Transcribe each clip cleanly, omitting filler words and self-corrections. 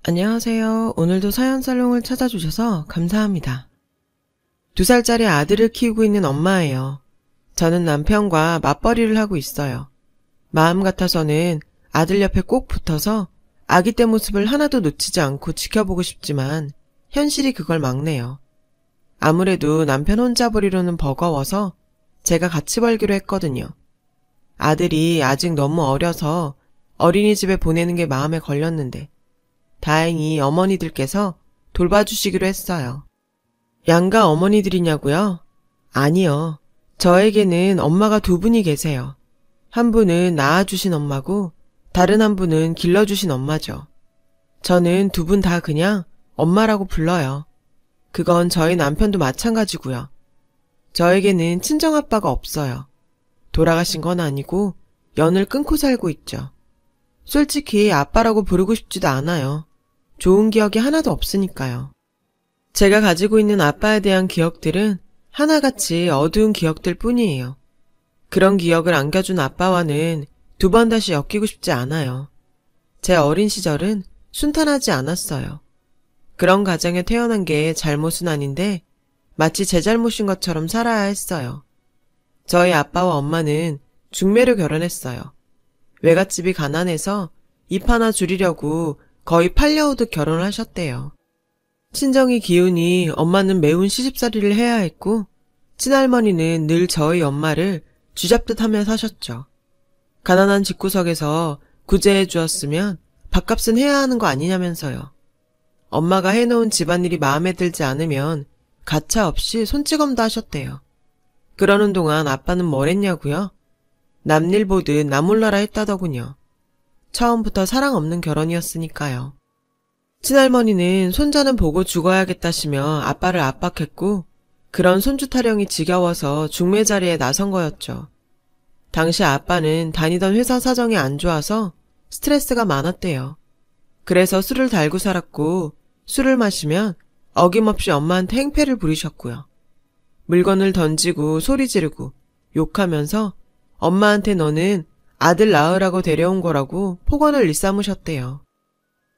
안녕하세요. 오늘도 사연살롱을 찾아주셔서 감사합니다. 2살짜리 아들을 키우고 있는 엄마예요. 저는 남편과 맞벌이를 하고 있어요. 마음 같아서는 아들 옆에 꼭 붙어서 아기 때 모습을 하나도 놓치지 않고 지켜보고 싶지만 현실이 그걸 막네요. 아무래도 남편 혼자 보리로는 버거워서 제가 같이 벌기로 했거든요. 아들이 아직 너무 어려서 어린이집에 보내는 게 마음에 걸렸는데 다행히 어머니들께서 돌봐주시기로 했어요. 양가 어머니들이냐고요? 아니요. 저에게는 엄마가 2분이 계세요. 한 분은 낳아주신 엄마고 다른 한 분은 길러주신 엄마죠. 저는 2분 다 그냥 엄마라고 불러요. 그건 저희 남편도 마찬가지고요. 저에게는 친정아빠가 없어요. 돌아가신 건 아니고 연을 끊고 살고 있죠. 솔직히 아빠라고 부르고 싶지도 않아요. 좋은 기억이 하나도 없으니까요. 제가 가지고 있는 아빠에 대한 기억들은 하나같이 어두운 기억들 뿐이에요. 그런 기억을 안겨준 아빠와는 2번 다시 엮이고 싶지 않아요. 제 어린 시절은 순탄하지 않았어요. 그런 가정에 태어난 게 잘못은 아닌데 마치 제 잘못인 것처럼 살아야 했어요. 저희 아빠와 엄마는 중매로 결혼했어요. 외갓집이 가난해서 입 하나 줄이려고 거의 팔려오듯 결혼을 하셨대요. 친정이 기우니 엄마는 매운 시집살이를 해야 했고 친할머니는 늘 저희 엄마를 쥐잡듯 하며 사셨죠. 가난한 집구석에서 구제해 주었으면 밥값은 해야 하는 거 아니냐면서요. 엄마가 해놓은 집안일이 마음에 들지 않으면 가차없이 손찌검도 하셨대요. 그러는 동안 아빠는 뭘 했냐고요? 남일 보듯 나 몰라라 했다더군요. 처음부터 사랑 없는 결혼이었으니까요. 친할머니는 손자는 보고 죽어야겠다시며 아빠를 압박했고 그런 손주 타령이 지겨워서 중매 자리에 나선 거였죠. 당시 아빠는 다니던 회사 사정이 안 좋아서 스트레스가 많았대요. 그래서 술을 달고 살았고 술을 마시면 어김없이 엄마한테 행패를 부리셨고요. 물건을 던지고 소리 지르고 욕하면서 엄마한테 너는 아들 낳으라고 데려온 거라고 폭언을 일삼으셨대요.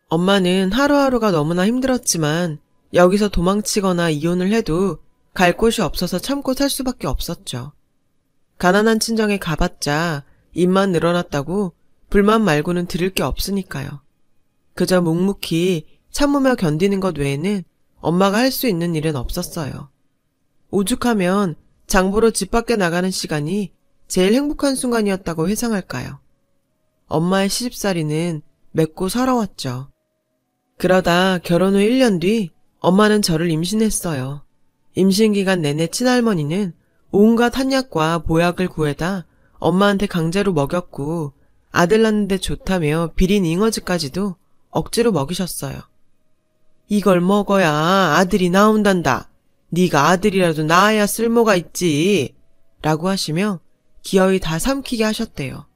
엄마는 하루하루가 너무나 힘들었지만 여기서 도망치거나 이혼을 해도 갈 곳이 없어서 참고 살 수밖에 없었죠. 가난한 친정에 가봤자 입만 늘어났다고 불만 말고는 들을 게 없으니까요. 그저 묵묵히 참으며 견디는 것 외에는 엄마가 할 수 있는 일은 없었어요. 오죽하면 장보러 집 밖에 나가는 시간이 제일 행복한 순간이었다고 회상할까요? 엄마의 시집살이는 맵고 서러웠죠. 그러다 결혼 후 1년 뒤 엄마는 저를 임신했어요. 임신 기간 내내 친할머니는 온갖 한약과 보약을 구해다 엄마한테 강제로 먹였고 아들 낳는데 좋다며 비린 잉어즈까지도 억지로 먹이셨어요. 이걸 먹어야 아들이 나온단다. 네가 아들이라도 낳아야 쓸모가 있지. 라고 하시며 기어이 다 삼키게 하셨대요.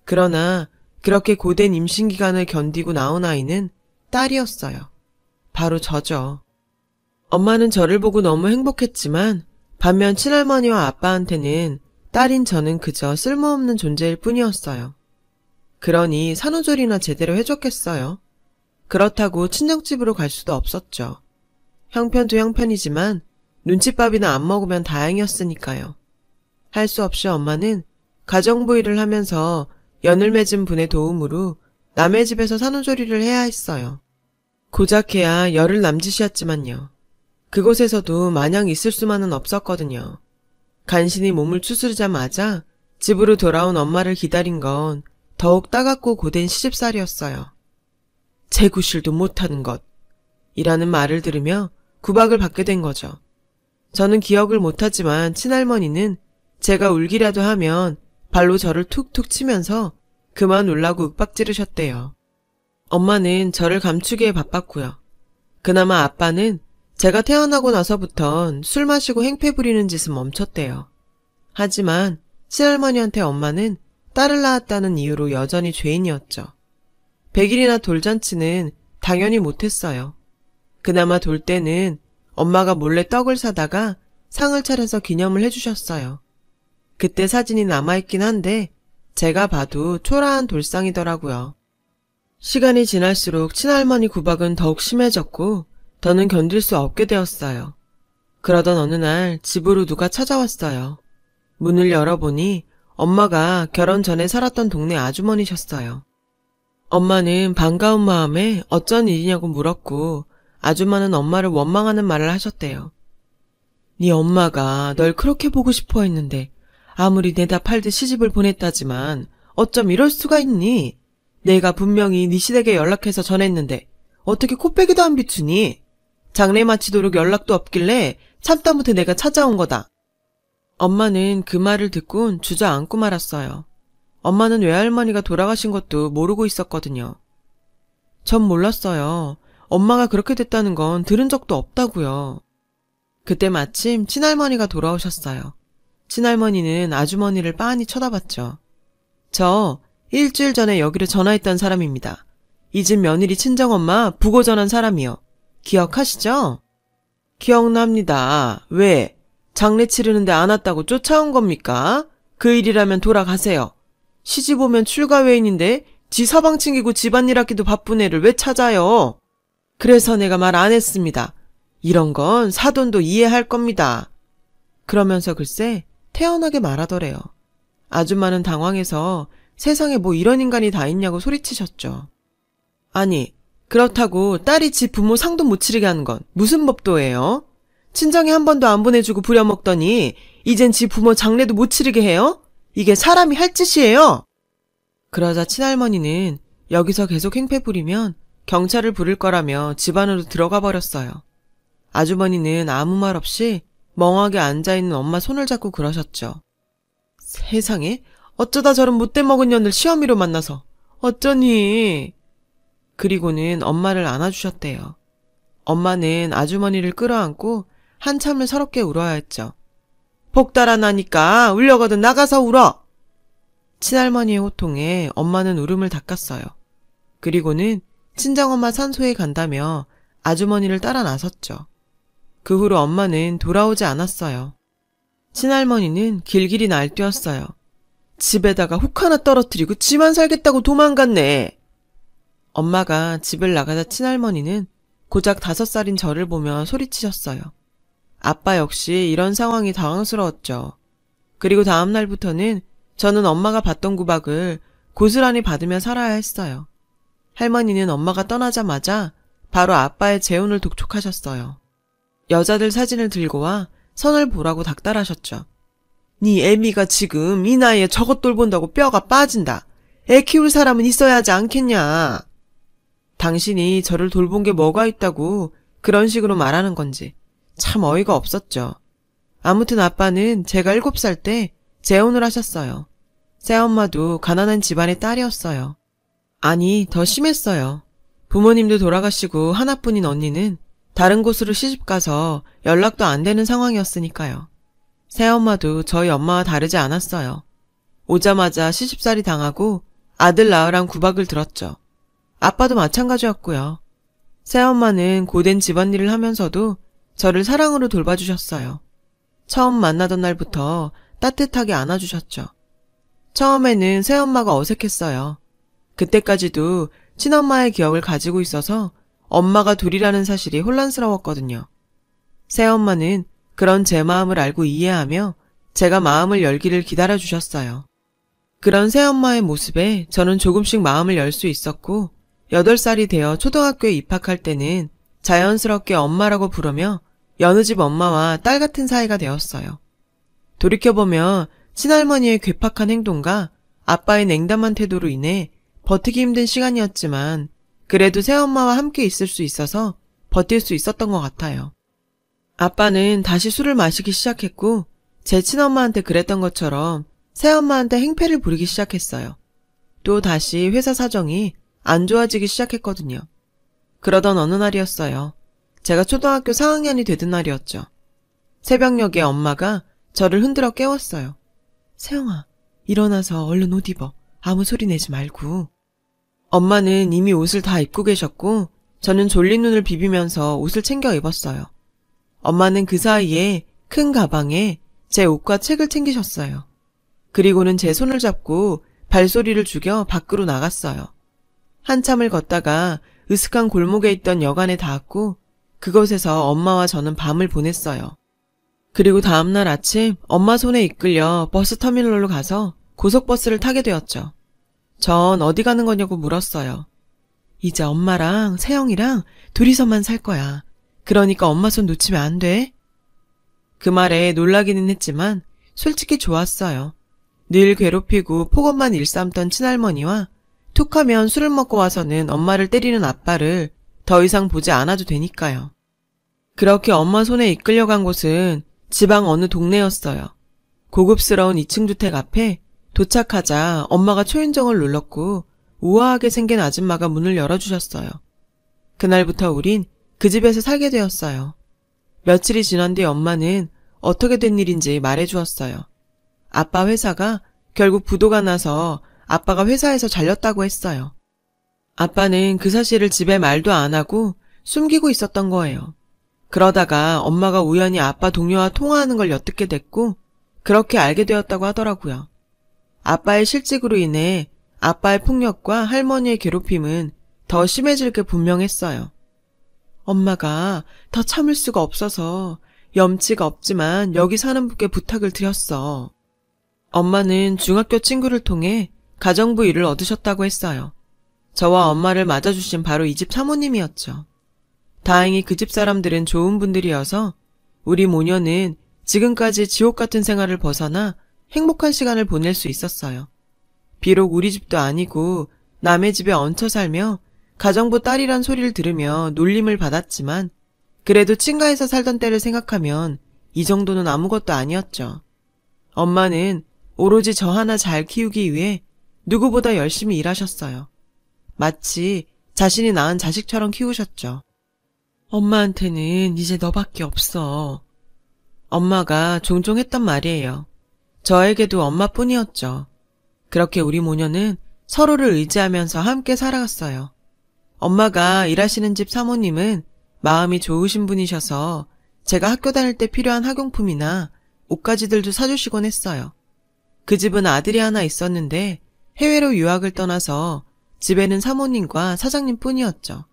그러나 그렇게 고된 임신기간을 견디고 나온 아이는 딸이었어요. 바로 저죠. 엄마는 저를 보고 너무 행복했지만 반면 친할머니와 아빠한테는 딸인 저는 그저 쓸모없는 존재일 뿐이었어요. 그러니 산후조리나 제대로 해줬겠어요. 그렇다고 친정집으로 갈 수도 없었죠. 형편도 형편이지만 눈칫밥이나 안 먹으면 다행이었으니까요. 할 수 없이 엄마는 가정부 일을 하면서 연을 맺은 분의 도움으로 남의 집에서 산후조리를 해야 했어요. 고작해야 열흘 남짓이었지만요. 그곳에서도 마냥 있을 수만은 없었거든요. 간신히 몸을 추스르자마자 집으로 돌아온 엄마를 기다린 건 더욱 따갑고 고된 시집살이였어요. 재구실도 못하는 것 이라는 말을 들으며 구박을 받게 된 거죠. 저는 기억을 못하지만 친할머니는 제가 울기라도 하면 발로 저를 툭툭 치면서 그만 울라고 윽박지르셨대요. 엄마는 저를 감추기에 바빴고요. 그나마 아빠는 제가 태어나고 나서부턴 술 마시고 행패 부리는 짓은 멈췄대요. 하지만 친할머니한테 엄마는 딸을 낳았다는 이유로 여전히 죄인이었죠. 100일이나 돌잔치는 당연히 못했어요. 그나마 돌 때는 엄마가 몰래 떡을 사다가 상을 차려서 기념을 해주셨어요. 그때 사진이 남아있긴 한데 제가 봐도 초라한 돌상이더라고요. 시간이 지날수록 친할머니 구박은 더욱 심해졌고 더는 견딜 수 없게 되었어요. 그러던 어느 날 집으로 누가 찾아왔어요. 문을 열어보니 엄마가 결혼 전에 살았던 동네 아주머니셨어요. 엄마는 반가운 마음에 어쩐 일이냐고 물었고 아줌마는 엄마를 원망하는 말을 하셨대요. 네 엄마가 널 그렇게 보고 싶어 했는데 아무리 내다 팔듯 시집을 보냈다지만 어쩜 이럴 수가 있니? 내가 분명히 네 시댁에 연락해서 전했는데 어떻게 코빼기도 안 비추니? 장례 마치도록 연락도 없길래 참다 못해 내가 찾아온 거다. 엄마는 그 말을 듣곤 주저앉고 말았어요. 엄마는 외할머니가 돌아가신 것도 모르고 있었거든요. 전 몰랐어요. 엄마가 그렇게 됐다는 건 들은 적도 없다고요. 그때 마침 친할머니가 돌아오셨어요. 친할머니는 아주머니를 빤히 쳐다봤죠. 저 일주일 전에 여기로 전화했던 사람입니다. 이 집 며느리 친정엄마 부고 전한 사람이요. 기억하시죠? 기억납니다. 왜? 장례 치르는데 안 왔다고 쫓아온 겁니까? 그 일이라면 돌아가세요. 시집 오면 출가 외인인데 지 서방 챙기고 집안일 하기도 바쁜 애를 왜 찾아요? 그래서 내가 말 안 했습니다. 이런 건 사돈도 이해할 겁니다. 그러면서 글쎄 태연하게 말하더래요. 아줌마는 당황해서 세상에 뭐 이런 인간이 다 있냐고 소리치셨죠. 아니, 그렇다고 딸이 지 부모 상도 못 치르게 하는 건 무슨 법도예요? 친정에 한 번도 안 보내주고 부려먹더니 이젠 지 부모 장례도 못 치르게 해요? 이게 사람이 할 짓이에요? 그러자 친할머니는 여기서 계속 행패 부리면 경찰을 부를 거라며 집 안으로 들어가 버렸어요. 아주머니는 아무 말 없이 멍하게 앉아있는 엄마 손을 잡고 그러셨죠. 세상에 어쩌다 저런 못돼 먹은 년을 시어미로 만나서 어쩌니. 그리고는 엄마를 안아주셨대요. 엄마는 아주머니를 끌어안고 한참을 서럽게 울어야 했죠. 복달아 나니까 울려거든 나가서 울어. 친할머니의 호통에 엄마는 울음을 닦았어요. 그리고는 친정엄마 산소에 간다며 아주머니를 따라 나섰죠. 그 후로 엄마는 돌아오지 않았어요. 친할머니는 길길이 날뛰었어요. 집에다가 혹 하나 떨어뜨리고 지만 살겠다고 도망갔네. 엄마가 집을 나가자 친할머니는 고작 5살인 저를 보며 소리치셨어요. 아빠 역시 이런 상황이 당황스러웠죠. 그리고 다음 날부터는 저는 엄마가 받던 구박을 고스란히 받으며 살아야 했어요. 할머니는 엄마가 떠나자마자 바로 아빠의 재혼을 독촉하셨어요. 여자들 사진을 들고 와 선을 보라고 닥달하셨죠. 네 애미가 지금 이 나이에 저것 돌본다고 뼈가 빠진다. 애 키울 사람은 있어야 하지 않겠냐. 당신이 저를 돌본 게 뭐가 있다고 그런 식으로 말하는 건지 참 어이가 없었죠. 아무튼 아빠는 제가 7살 때 재혼을 하셨어요. 새엄마도 가난한 집안의 딸이었어요. 아니, 더 심했어요. 부모님도 돌아가시고 하나뿐인 언니는 다른 곳으로 시집가서 연락도 안 되는 상황이었으니까요. 새엄마도 저희 엄마와 다르지 않았어요. 오자마자 시집살이 당하고 아들 낳으란 구박을 들었죠. 아빠도 마찬가지였고요. 새엄마는 고된 집안일을 하면서도 저를 사랑으로 돌봐주셨어요. 처음 만나던 날부터 따뜻하게 안아주셨죠. 처음에는 새엄마가 어색했어요. 그때까지도 친엄마의 기억을 가지고 있어서 엄마가 둘이라는 사실이 혼란스러웠거든요. 새엄마는 그런 제 마음을 알고 이해하며 제가 마음을 열기를 기다려주셨어요. 그런 새엄마의 모습에 저는 조금씩 마음을 열 수 있었고 8살이 되어 초등학교에 입학할 때는 자연스럽게 엄마라고 부르며 여느 집 엄마와 딸 같은 사이가 되었어요. 돌이켜보면 친할머니의 괴팍한 행동과 아빠의 냉담한 태도로 인해 버티기 힘든 시간이었지만 그래도 새엄마와 함께 있을 수 있어서 버틸 수 있었던 것 같아요. 아빠는 다시 술을 마시기 시작했고 제 친엄마한테 그랬던 것처럼 새엄마한테 행패를 부리기 시작했어요. 또 다시 회사 사정이 안 좋아지기 시작했거든요. 그러던 어느 날이었어요. 제가 초등학교 4학년이 되던 날이었죠. 새벽녘에 엄마가 저를 흔들어 깨웠어요. 세영아, 일어나서 얼른 옷 입어. 아무 소리 내지 말고. 엄마는 이미 옷을 다 입고 계셨고 저는 졸린 눈을 비비면서 옷을 챙겨 입었어요. 엄마는 그 사이에 큰 가방에 제 옷과 책을 챙기셨어요. 그리고는 제 손을 잡고 발소리를 죽여 밖으로 나갔어요. 한참을 걷다가 으슥한 골목에 있던 여관에 닿았고 그곳에서 엄마와 저는 밤을 보냈어요. 그리고 다음날 아침 엄마 손에 이끌려 버스 터미널로 가서 고속버스를 타게 되었죠. 전 어디 가는 거냐고 물었어요. 이제 엄마랑 세영이랑 둘이서만 살 거야. 그러니까 엄마 손 놓치면 안 돼. 그 말에 놀라기는 했지만 솔직히 좋았어요. 늘 괴롭히고 폭언만 일삼던 친할머니와 툭하면 술을 먹고 와서는 엄마를 때리는 아빠를 더 이상 보지 않아도 되니까요. 그렇게 엄마 손에 이끌려간 곳은 지방 어느 동네였어요. 고급스러운 2층 주택 앞에 도착하자 엄마가 초인종을 눌렀고 우아하게 생긴 아줌마가 문을 열어주셨어요. 그날부터 우린 그 집에서 살게 되었어요. 며칠이 지난 뒤 엄마는 어떻게 된 일인지 말해주었어요. 아빠 회사가 결국 부도가 나서 아빠가 회사에서 잘렸다고 했어요. 아빠는 그 사실을 집에 말도 안 하고 숨기고 있었던 거예요. 그러다가 엄마가 우연히 아빠 동료와 통화하는 걸 엿듣게 됐고 그렇게 알게 되었다고 하더라고요. 아빠의 실직으로 인해 아빠의 폭력과 할머니의 괴롭힘은 더 심해질 게 분명했어요. 엄마가 더 참을 수가 없어서 염치가 없지만 여기 사는 분께 부탁을 드렸어. 엄마는 중학교 친구를 통해 가정부 일을 얻으셨다고 했어요. 저와 엄마를 맞아주신 바로 이 집 사모님이었죠. 다행히 그 집 사람들은 좋은 분들이어서 우리 모녀는 지금까지 지옥 같은 생활을 벗어나 행복한 시간을 보낼 수 있었어요. 비록 우리 집도 아니고 남의 집에 얹혀 살며 가정부 딸이란 소리를 들으며 놀림을 받았지만 그래도 친가에서 살던 때를 생각하면 이 정도는 아무것도 아니었죠. 엄마는 오로지 저 하나 잘 키우기 위해 누구보다 열심히 일하셨어요. 마치 자신이 낳은 자식처럼 키우셨죠. 엄마한테는 이제 너밖에 없어. 엄마가 종종 했던 말이에요. 저에게도 엄마뿐이었죠. 그렇게 우리 모녀는 서로를 의지하면서 함께 살아갔어요. 엄마가 일하시는 집 사모님은 마음이 좋으신 분이셔서 제가 학교 다닐 때 필요한 학용품이나 옷가지들도 사주시곤 했어요. 그 집은 아들이 하나 있었는데 해외로 유학을 떠나서 집에는 사모님과 사장님 뿐이었죠.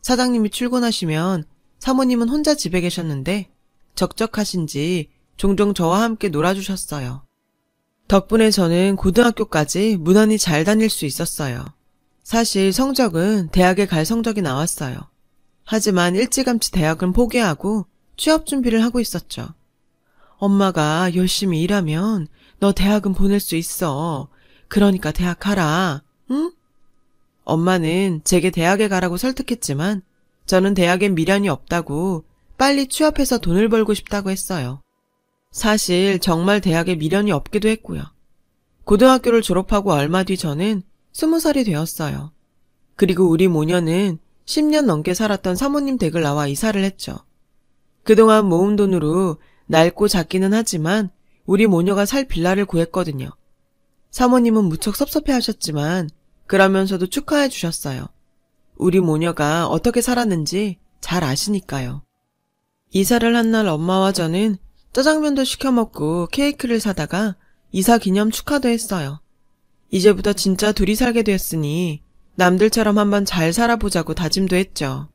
사장님이 출근하시면 사모님은 혼자 집에 계셨는데 적적하신지 종종 저와 함께 놀아주셨어요. 덕분에 저는 고등학교까지 무난히 잘 다닐 수 있었어요. 사실 성적은 대학에 갈 성적이 나왔어요. 하지만 일찌감치 대학은 포기하고 취업 준비를 하고 있었죠. 엄마가 열심히 일하면 너 대학은 보낼 수 있어. 그러니까 대학 가라. 응? 엄마는 제게 대학에 가라고 설득했지만 저는 대학엔 미련이 없다고 빨리 취업해서 돈을 벌고 싶다고 했어요. 사실 정말 대학에 미련이 없기도 했고요. 고등학교를 졸업하고 얼마 뒤 저는 20살이 되었어요. 그리고 우리 모녀는 10년 넘게 살았던 사모님 댁을 나와 이사를 했죠. 그동안 모은 돈으로 낡고 작기는 하지만 우리 모녀가 살 빌라를 구했거든요. 사모님은 무척 섭섭해하셨지만 그러면서도 축하해 주셨어요. 우리 모녀가 어떻게 살았는지 잘 아시니까요. 이사를 한 날 엄마와 저는 짜장면도 시켜 먹고 케이크를 사다가 이사 기념 축하도 했어요. 이제부터 진짜 둘이 살게 되었으니 남들처럼 한번 잘 살아보자고 다짐도 했죠.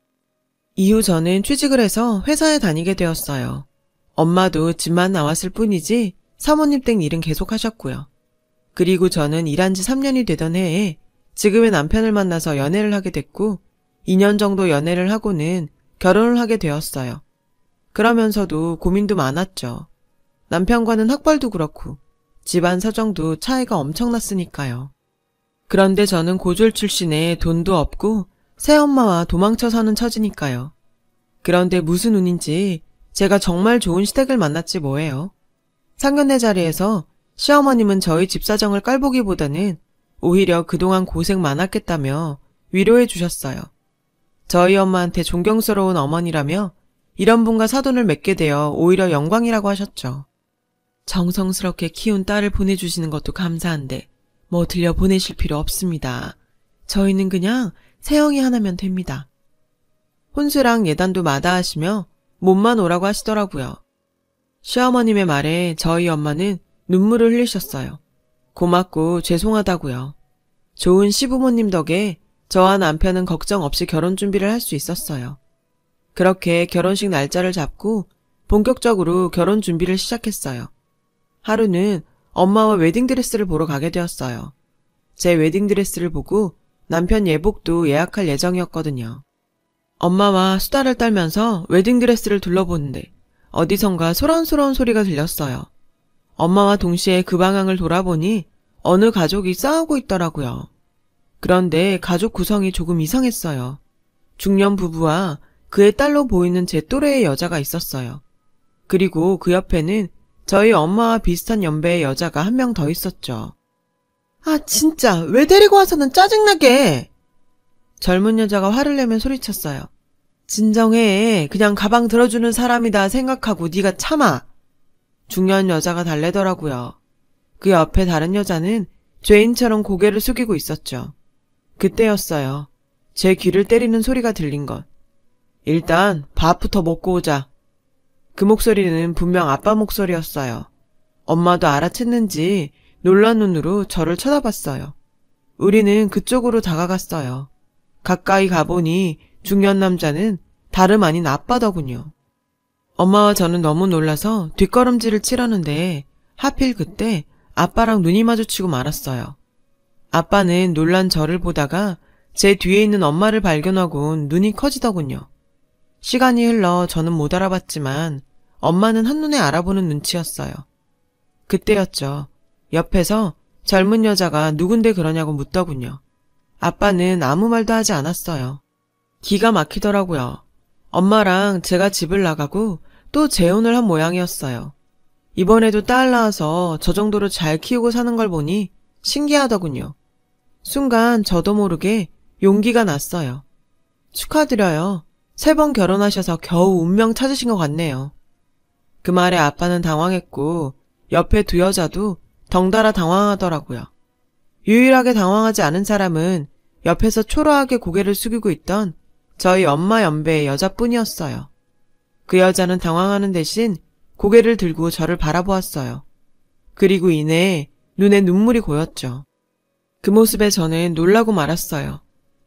이후 저는 취직을 해서 회사에 다니게 되었어요. 엄마도 집만 나왔을 뿐이지 사모님 댁 일은 계속 하셨고요. 그리고 저는 일한 지 3년이 되던 해에 지금의 남편을 만나서 연애를 하게 됐고 2년 정도 연애를 하고는 결혼을 하게 되었어요. 그러면서도 고민도 많았죠. 남편과는 학벌도 그렇고 집안 사정도 차이가 엄청났으니까요. 그런데 저는 고졸 출신에 돈도 없고 새엄마와 도망쳐 사는 처지니까요. 그런데 무슨 운인지 제가 정말 좋은 시댁을 만났지 뭐예요. 상견례 자리에서 시어머님은 저희 집 사정을 깔보기보다는 오히려 그동안 고생 많았겠다며 위로해 주셨어요. 저희 엄마한테 존경스러운 어머니라며 이런 분과 사돈을 맺게 되어 오히려 영광이라고 하셨죠. 정성스럽게 키운 딸을 보내주시는 것도 감사한데 뭐 들려 보내실 필요 없습니다. 저희는 그냥 세영이 하나면 됩니다. 혼수랑 예단도 마다하시며 몸만 오라고 하시더라고요. 시어머님의 말에 저희 엄마는 눈물을 흘리셨어요. 고맙고 죄송하다고요. 좋은 시부모님 덕에 저와 남편은 걱정 없이 결혼 준비를 할 수 있었어요. 그렇게 결혼식 날짜를 잡고 본격적으로 결혼 준비를 시작했어요. 하루는 엄마와 웨딩드레스를 보러 가게 되었어요. 제 웨딩드레스를 보고 남편 예복도 예약할 예정이었거든요. 엄마와 수다를 떨면서 웨딩드레스를 둘러보는데 어디선가 소란소란 소리가 들렸어요. 엄마와 동시에 그 방향을 돌아보니 어느 가족이 싸우고 있더라고요. 그런데 가족 구성이 조금 이상했어요. 중년 부부와 그의 딸로 보이는 제 또래의 여자가 있었어요. 그리고 그 옆에는 저희 엄마와 비슷한 연배의 여자가 한 명 더 있었죠. 아, 진짜 왜 데리고 와서는 짜증나게! 젊은 여자가 화를 내며 소리쳤어요. 진정해. 그냥 가방 들어주는 사람이다 생각하고 네가 참아. 중년 여자가 달래더라고요. 그 옆에 다른 여자는 죄인처럼 고개를 숙이고 있었죠. 그때였어요. 제 귀를 때리는 소리가 들린 것. 일단 밥부터 먹고 오자. 그 목소리는 분명 아빠 목소리였어요. 엄마도 알아챘는지 놀란 눈으로 저를 쳐다봤어요. 우리는 그쪽으로 다가갔어요. 가까이 가보니 중년 남자는 다름 아닌 아빠더군요. 엄마와 저는 너무 놀라서 뒷걸음질을 치려는데 하필 그때 아빠랑 눈이 마주치고 말았어요. 아빠는 놀란 저를 보다가 제 뒤에 있는 엄마를 발견하곤 눈이 커지더군요. 시간이 흘러 저는 못 알아봤지만 엄마는 한눈에 알아보는 눈치였어요. 그때였죠. 옆에서 젊은 여자가 누군데 그러냐고 묻더군요. 아빠는 아무 말도 하지 않았어요. 기가 막히더라고요. 엄마랑 제가 집을 나가고 또 재혼을 한 모양이었어요. 이번에도 딸 낳아서 저 정도로 잘 키우고 사는 걸 보니 신기하더군요. 순간 저도 모르게 용기가 났어요. 축하드려요. 3번 결혼하셔서 겨우 운명 찾으신 것 같네요. 그 말에 아빠는 당황했고 옆에 두 여자도 덩달아 당황하더라고요. 유일하게 당황하지 않은 사람은 옆에서 초라하게 고개를 숙이고 있던 저희 엄마 연배의 여자뿐이었어요. 그 여자는 당황하는 대신 고개를 들고 저를 바라보았어요. 그리고 이내 눈에 눈물이 고였죠. 그 모습에 저는 놀라고 말았어요.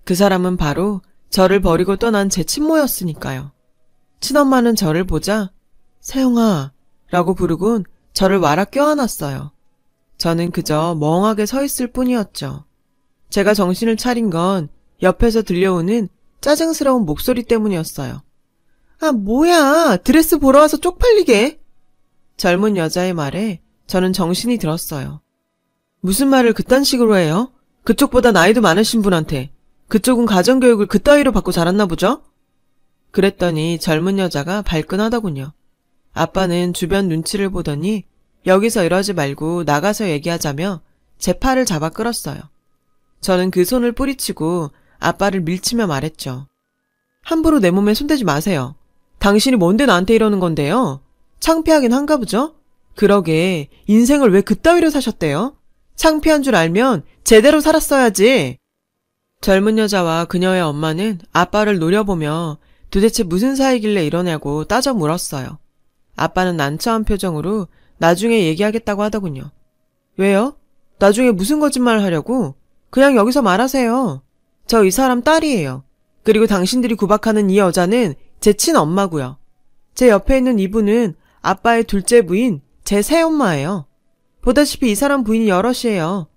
그 사람은 바로 저를 버리고 떠난 제 친모였으니까요. 친엄마는 저를 보자 세영아 라고 부르곤 저를 와라 껴안았어요. 저는 그저 멍하게 서 있을 뿐이었죠. 제가 정신을 차린 건 옆에서 들려오는 짜증스러운 목소리 때문이었어요. 아, 뭐야. 드레스 보러 와서 쪽팔리게. 젊은 여자의 말에 저는 정신이 들었어요. 무슨 말을 그딴 식으로 해요? 그쪽보다 나이도 많으신 분한테. 그쪽은 가정교육을 그따위로 받고 자랐나 보죠? 그랬더니 젊은 여자가 발끈하더군요. 아빠는 주변 눈치를 보더니 여기서 이러지 말고 나가서 얘기하자며 제 팔을 잡아 끌었어요. 저는 그 손을 뿌리치고 아빠를 밀치며 말했죠. 함부로 내 몸에 손대지 마세요. 당신이 뭔데 나한테 이러는 건데요? 창피하긴 한가 보죠? 그러게 인생을 왜 그따위로 사셨대요? 창피한 줄 알면 제대로 살았어야지. 젊은 여자와 그녀의 엄마는 아빠를 노려보며 도대체 무슨 사이길래 이러냐고 따져 물었어요. 아빠는 난처한 표정으로 나중에 얘기하겠다고 하더군요. 왜요? 나중에 무슨 거짓말을 하려고? 그냥 여기서 말하세요. 저 이 사람 딸이에요. 그리고 당신들이 구박하는 이 여자는 제 친엄마고요. 제 옆에 있는 이분은 아빠의 둘째 부인 제 새엄마예요. 보다시피 이 사람 부인이 여럿이에요.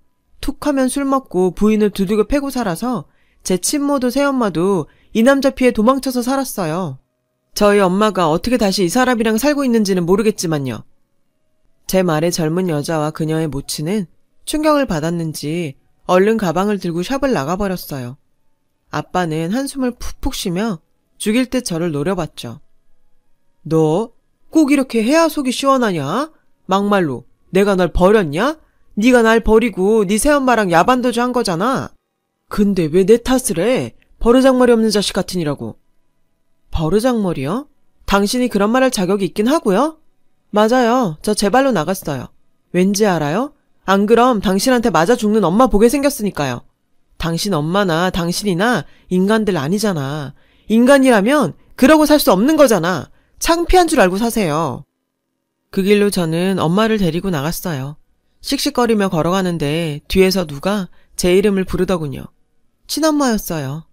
툭 하면 술 먹고 부인을 두들겨 패고 살아서 제 친모도 새엄마도 이 남자 피해 도망쳐서 살았어요. 저희 엄마가 어떻게 다시 이 사람이랑 살고 있는지는 모르겠지만요. 제 말에 젊은 여자와 그녀의 모친은 충격을 받았는지 얼른 가방을 들고 샵을 나가버렸어요. 아빠는 한숨을 푹푹 쉬며 죽일 듯 저를 노려봤죠. 너 꼭 이렇게 해야 속이 시원하냐? 막말로 내가 널 버렸냐? 네가 날 버리고 네 새엄마랑 야반도주 한 거잖아. 근데 왜 내 탓을 해? 버르장머리 없는 자식 같으니라고. 버르장머리요? 당신이 그런 말 할 자격이 있긴 하고요. 맞아요. 저 제 발로 나갔어요. 왠지 알아요? 안 그럼 당신한테 맞아 죽는 엄마 보게 생겼으니까요. 당신 엄마나 당신이나 인간들 아니잖아. 인간이라면 그러고 살 수 없는 거잖아. 창피한 줄 알고 사세요. 그 길로 저는 엄마를 데리고 나갔어요. 씩씩거리며 걸어가는데 뒤에서 누가 제 이름을 부르더군요. 친엄마였어요.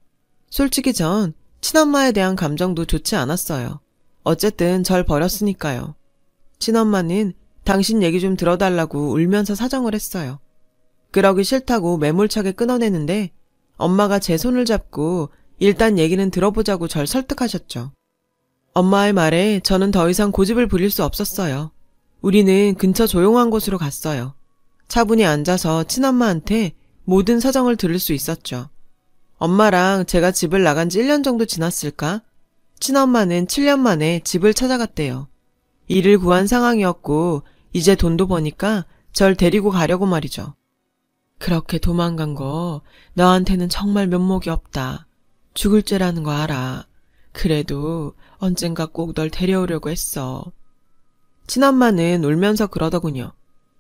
솔직히 전 친엄마에 대한 감정도 좋지 않았어요. 어쨌든 절 버렸으니까요. 친엄마는 당신 얘기 좀 들어달라고 울면서 사정을 했어요. 그러기 싫다고 매몰차게 끊어내는데 엄마가 제 손을 잡고 일단 얘기는 들어보자고 절 설득하셨죠. 엄마의 말에 저는 더 이상 고집을 부릴 수 없었어요. 우리는 근처 조용한 곳으로 갔어요. 차분히 앉아서 친엄마한테 모든 사정을 들을 수 있었죠. 엄마랑 제가 집을 나간 지 1년 정도 지났을까? 친엄마는 7년 만에 집을 찾아갔대요. 일을 구한 상황이었고 이제 돈도 버니까 절 데리고 가려고 말이죠. 그렇게 도망간 거 너한테는 정말 면목이 없다. 죽을 죄라는 거 알아. 그래도 언젠가 꼭 널 데려오려고 했어. 친엄마는 울면서 그러더군요.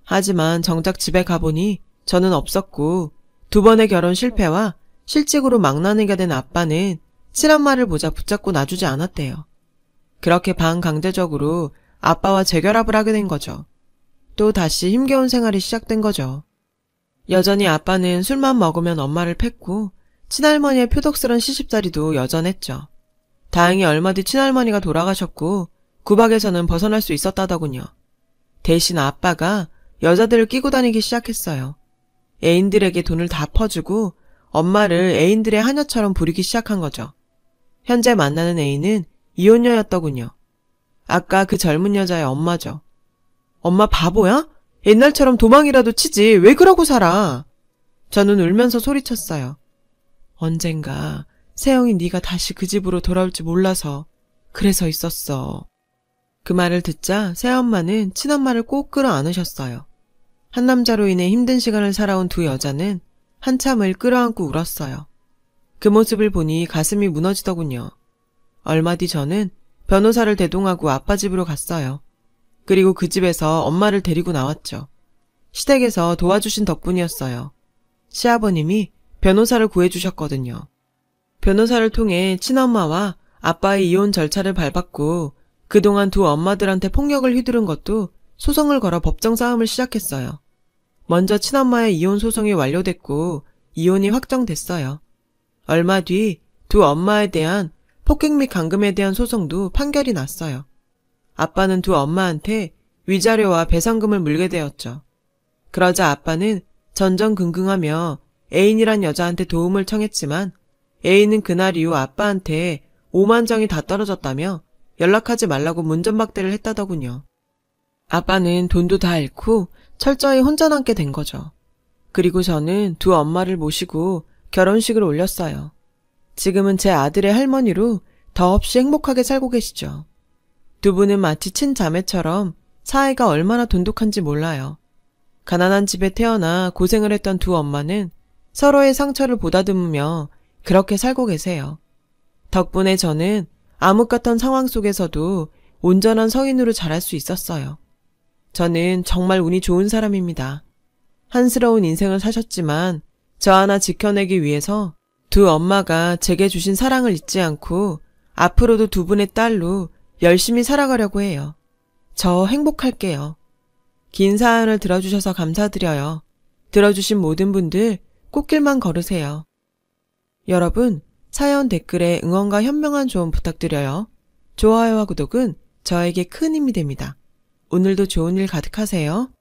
하지만 정작 집에 가보니 저는 없었고 2번의 결혼 실패와 실직으로 망나니가 된 아빠는 친엄마를 보자 붙잡고 놔주지 않았대요. 그렇게 반강제적으로 아빠와 재결합을 하게 된 거죠. 또 다시 힘겨운 생활이 시작된 거죠. 여전히 아빠는 술만 먹으면 엄마를 팼고 친할머니의 표독스런 시집살이도 여전했죠. 다행히 얼마 뒤 친할머니가 돌아가셨고 구박에서는 벗어날 수 있었다더군요. 대신 아빠가 여자들을 끼고 다니기 시작했어요. 애인들에게 돈을 다 퍼주고 엄마를 애인들의 하녀처럼 부리기 시작한 거죠. 현재 만나는 애인은 이혼녀였더군요. 아까 그 젊은 여자의 엄마죠. 엄마 바보야? 옛날처럼 도망이라도 치지 왜 그러고 살아? 저는 울면서 소리쳤어요. 언젠가 세영이 네가 다시 그 집으로 돌아올지 몰라서 그래서 있었어. 그 말을 듣자 새엄마는 친엄마를 꼭 끌어안으셨어요. 한 남자로 인해 힘든 시간을 살아온 두 여자는 한참을 끌어안고 울었어요. 그 모습을 보니 가슴이 무너지더군요. 얼마 뒤 저는 변호사를 대동하고 아빠 집으로 갔어요. 그리고 그 집에서 엄마를 데리고 나왔죠. 시댁에서 도와주신 덕분이었어요. 시아버님이 변호사를 구해주셨거든요. 변호사를 통해 친엄마와 아빠의 이혼 절차를 밟았고 그동안 두 엄마들한테 폭력을 휘두른 것도 소송을 걸어 법정 싸움을 시작했어요. 먼저 친엄마의 이혼 소송이 완료됐고 이혼이 확정됐어요. 얼마 뒤 두 엄마에 대한 폭행 및 감금에 대한 소송도 판결이 났어요. 아빠는 두 엄마한테 위자료와 배상금을 물게 되었죠. 그러자 아빠는 전전긍긍하며 애인이란 여자한테 도움을 청했지만 애인은 그날 이후 아빠한테 5만 정이 다 떨어졌다며 연락하지 말라고 문전박대를 했다더군요. 아빠는 돈도 다 잃고 철저히 혼자 남게 된 거죠. 그리고 저는 두 엄마를 모시고 결혼식을 올렸어요. 지금은 제 아들의 할머니로 더없이 행복하게 살고 계시죠. 두 분은 마치 친자매처럼 사이가 얼마나 돈독한지 몰라요. 가난한 집에 태어나 고생을 했던 두 엄마는 서로의 상처를 보다듬으며 그렇게 살고 계세요. 덕분에 저는 암흑 같은 상황 속에서도 온전한 성인으로 자랄 수 있었어요. 저는 정말 운이 좋은 사람입니다. 한스러운 인생을 사셨지만 저 하나 지켜내기 위해서 두 엄마가 제게 주신 사랑을 잊지 않고 앞으로도 두 분의 딸로 열심히 살아가려고 해요. 저 행복할게요. 긴 사연을 들어주셔서 감사드려요. 들어주신 모든 분들 꽃길만 걸으세요. 여러분, 사연 댓글에 응원과 현명한 조언 부탁드려요. 좋아요와 구독은 저에게 큰 힘이 됩니다. 오늘도 좋은 일 가득하세요.